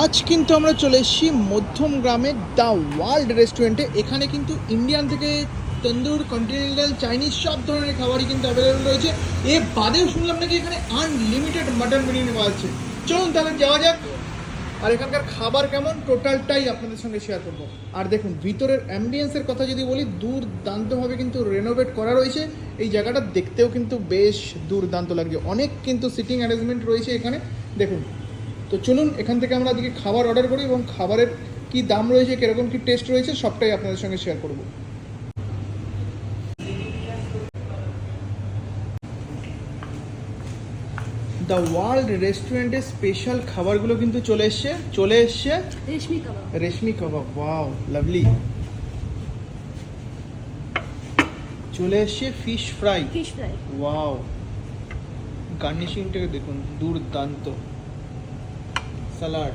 আজ কিন্তু আমরা চলে এসেছি মধ্যম গ্রামের দ্য ওয়ার্ল্ড রেস্টুরেন্টে। এখানে কিন্তু ইন্ডিয়ান থেকে তন্দুর, কন্টিনেন্টাল, চাইনিজ সব ধরনের খাবারই কিন্তু অ্যাভেলেবেল রয়েছে। এ বাদেও শুনলাম নাকি এখানে আনলিমিটেড মাটন বিরিয়ানি পাওয়া যাচ্ছে। চলুন তাহলে যাওয়া যাক, আর এখানকার খাবার কেমন টোটালটাই আপনাদের সঙ্গে শেয়ার করব। আর দেখুন ভিতরের অ্যাম্বিয়েন্সের কথা যদি বলি, দুর্দান্তভাবে কিন্তু রেনোভেট করা রয়েছে। এই জায়গাটা দেখতেও কিন্তু বেশ দুর্দান্ত লাগছে, অনেক কিন্তু সিটিং অ্যারেঞ্জমেন্ট রয়েছে এখানে দেখুন। তো চলুন এখান থেকে আমরা আজকে খাবার অর্ডার করি এবং খাবারের কি দাম রয়েছে, কীরকম কী টেস্ট রয়েছে সবটাই আপনাদের সঙ্গে শেয়ার করব। দ্য ওয়ার্ল্ড রেস্টুরেন্টের স্পেশাল খাবারগুলো কিন্তু চলে এসছে রেশমি কাবাব। রেশমি কাবাব, ওয়াও লাভলি। চলে এসছে ফিশ ফ্রাই, ওয়াও। গার্নিশিংটাকে দেখুন দুর্দান্ত। স্যালাড,